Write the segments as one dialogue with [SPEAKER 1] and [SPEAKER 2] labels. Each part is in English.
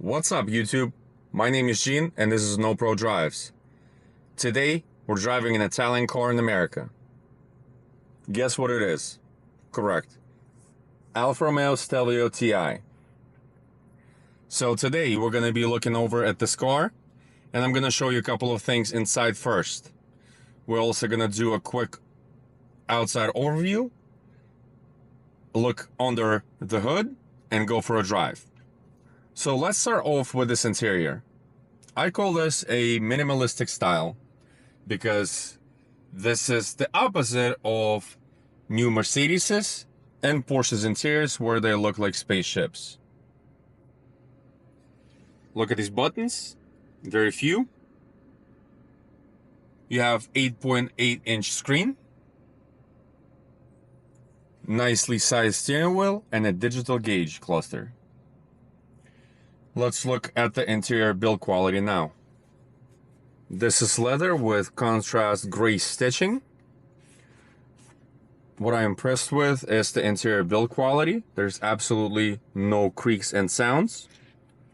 [SPEAKER 1] What's up, YouTube? My name is Gene, and this is No Pro Drives. Today, we're driving an Italian car in America. Guess what it is? Correct. Alfa Romeo Stelvio Ti. So today, we're going to be looking over at this car, and I'm going to show you a couple of things inside first. We're also going to do a quick outside overview, look under the hood, and go for a drive. So let's start off with this interior. I call this a minimalistic style because this is the opposite of new Mercedes' and Porsche's interiors where they look like spaceships. Look at these buttons, very few. You have 8.8-inch screen, nicely sized steering wheel, and a digital gauge cluster. Let's look at the interior build quality now. This is leather with contrast gray stitching. What I'm impressed with is the interior build quality. There's absolutely no creaks and sounds.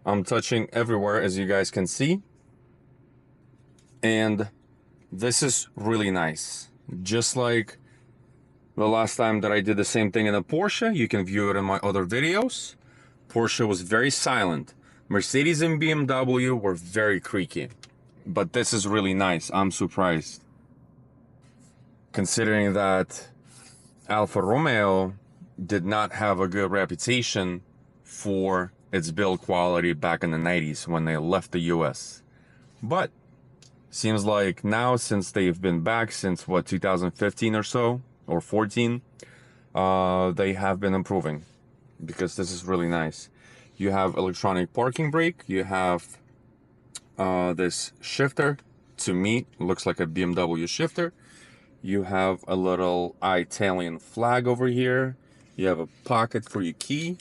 [SPEAKER 1] I'm touching everywhere, as you guys can see. And this is really nice. Just like the last time that I did the same thing in a Porsche, you can view it in my other videos. Porsche was very silent. Mercedes and BMW were very creaky, but this is really nice. I'm surprised. Considering that Alfa Romeo did not have a good reputation for its build quality back in the 90s when they left the US. But seems like now, since they've been back since what, 2015 or so, or 14, they have been improving because this is really nice. You have electronic parking brake. You have this shifter. To me, looks like a BMW shifter. You have a little Italian flag over here. You have a pocket for your key.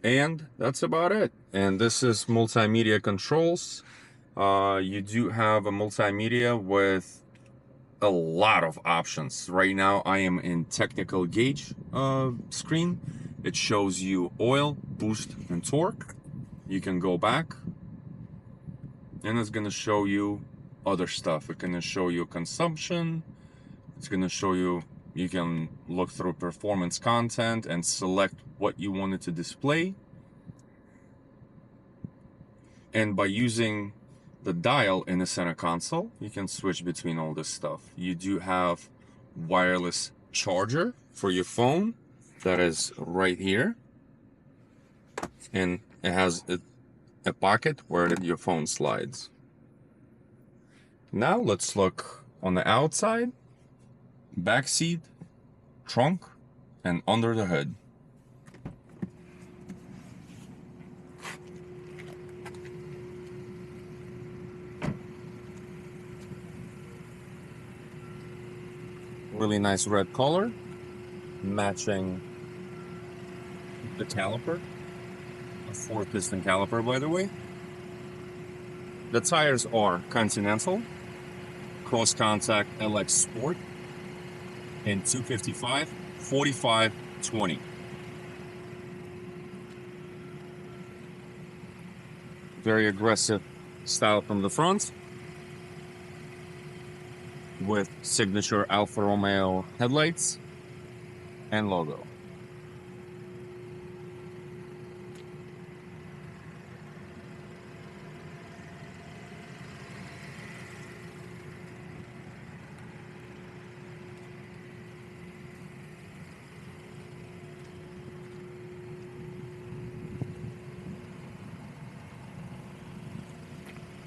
[SPEAKER 1] And that's about it. And this is multimedia controls. You do have a multimedia with a lot of options. Right now, I am in technical gauge screen. It shows you oil, boost, and torque. You can go back, and it's going to show you other stuff. It's going to show you consumption. It's going to show you, you can look through performance content and select what you want it to display. And by using the dial in the center console, you can switch between all this stuff. You do have wireless charger for your phone. That is right here, and it has a pocket where your phone slides. Now let's look on the outside, back seat, trunk, and under the hood. Really nice red color, matching the caliper, a 4-piston caliper, by the way. The tires are Continental, cross contact LX Sport, in 255, 45, 20. Very aggressive style from the front, with signature Alfa Romeo headlights and logo.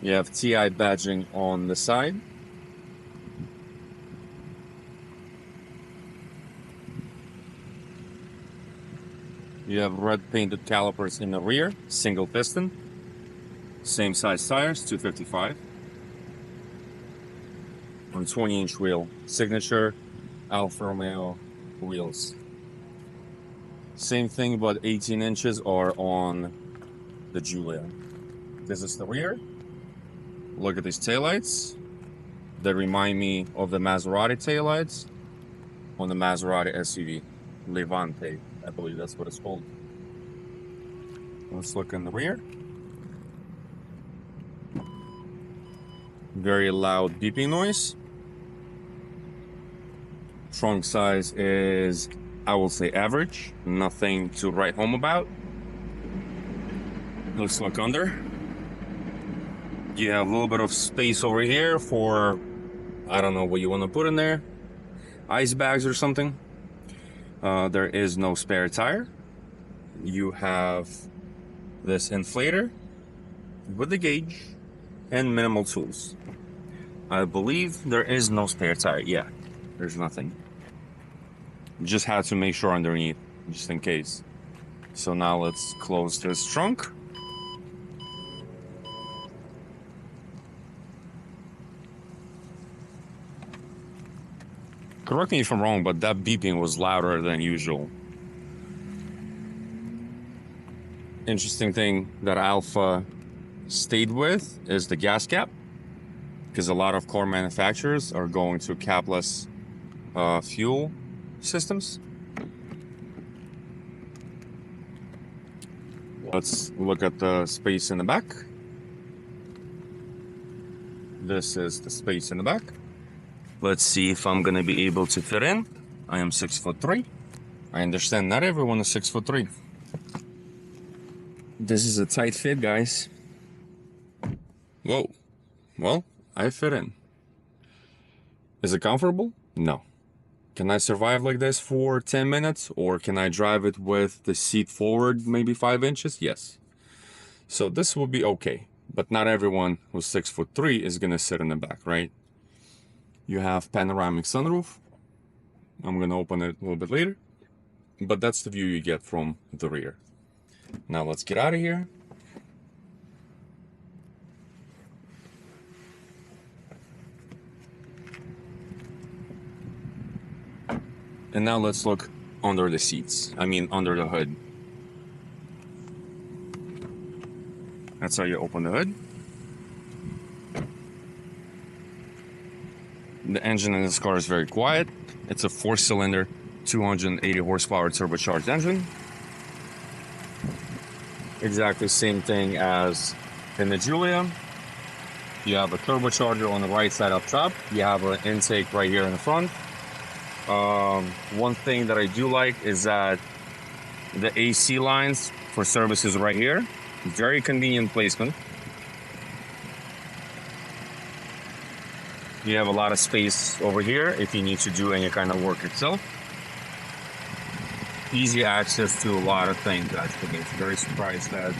[SPEAKER 1] You have TI badging on the side. You have red painted calipers in the rear, single piston, same size tires, 255. On 20-inch wheel, signature Alfa Romeo wheels. Same thing, but 18 inches are on the Giulia. This is the rear. Look at these taillights. They remind me of the Maserati taillights on the Maserati SUV. Levante, I believe that's what it's called. Let's look in the rear. Very loud beeping noise. Trunk size is, I will say, average. Nothing to write home about. Let's look under. You have a little bit of space over here for, I don't know what you want to put in there. Ice bags or something. There is no spare tire. You have this inflator with the gauge and minimal tools. I believe there is no spare tire. Yeah, there's nothing. Just had to make sure underneath, just in case. So now let's close this trunk. Correct me if I'm wrong, but that beeping was louder than usual. Interesting thing that Alfa stayed with is the gas cap, because a lot of car manufacturers are going to capless fuel systems. Let's look at the space in the back. This is the space in the back. Let's see if I'm gonna be able to fit in. I am 6'3". I understand not everyone is 6'3". This is a tight fit, guys. Whoa. Well, I fit in. Is it comfortable? No. Can I survive like this for 10 minutes? Or can I drive it with the seat forward maybe 5 inches? Yes. So this will be okay. But not everyone who's 6'3" is gonna sit in the back, right? You have panoramic sunroof. I'm gonna open it a little bit later. But that's the view you get from the rear. Now let's get out of here. And now let's look under the seats. I mean, under the hood. That's how you open the hood. The engine in this car is very quiet. It's a 4-cylinder, 280 horsepower turbocharged engine. Exactly same thing as in the Giulia. You have a turbocharger on the right side up top. You have an intake right here in the front. One thing that I do like is that the AC lines for service is right here. Very convenient placement. You have a lot of space over here if you need to do any kind of work itself. Easy access to a lot of things, actually. I'm very surprised that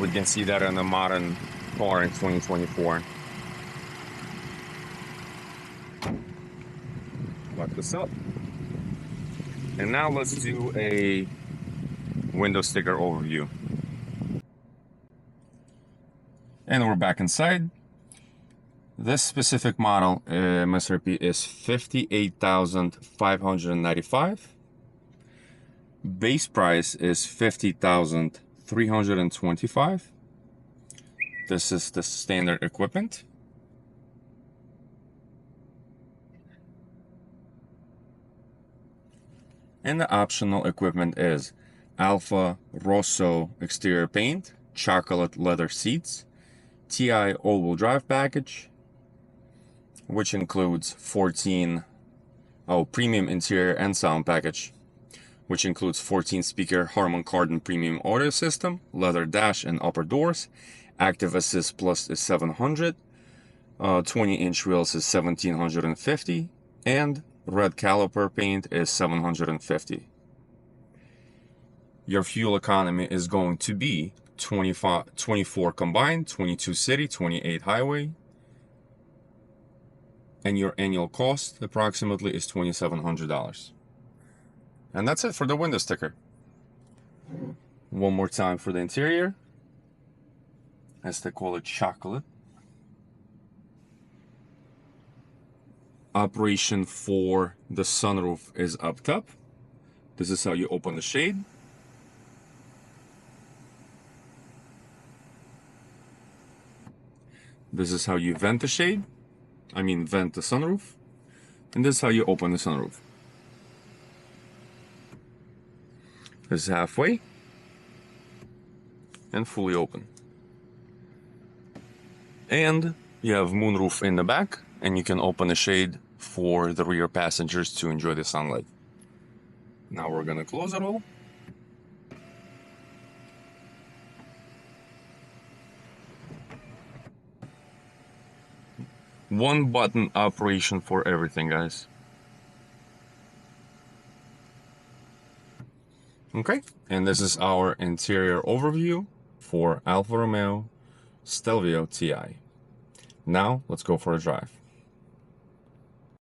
[SPEAKER 1] we can see that in a modern car in 2024. Lock this up. And now let's do a window sticker overview. And we're back inside. This specific model MSRP is $58,595. Base price is $50,325. This is the standard equipment. And the optional equipment is Alfa Rosso exterior paint, chocolate leather seats, TI all-wheel drive package, which includes premium interior and sound package, which includes 14-speaker Harman Kardon premium audio system, leather dash and upper doors, active assist plus is 700, 20-inch wheels is 1750, and red caliper paint is 750. Your fuel economy is going to be 24 combined, 22 city, 28 highway. And your annual cost approximately is $2,700. And that's it for the window sticker. One more time for the interior. As they call it, chocolate. Operation for the sunroof is up top. This is how you open the shade. This is how you vent the shade. Vent the sunroof. And this is how you open the sunroof. This is halfway. and fully open. And you have moonroof in the back, and you can open a shade for the rear passengers to enjoy the sunlight. Now we're gonna close it all. One button operation for everything, guys. Okay, and this is our interior overview for Alfa Romeo Stelvio Ti. Now, let's go for a drive.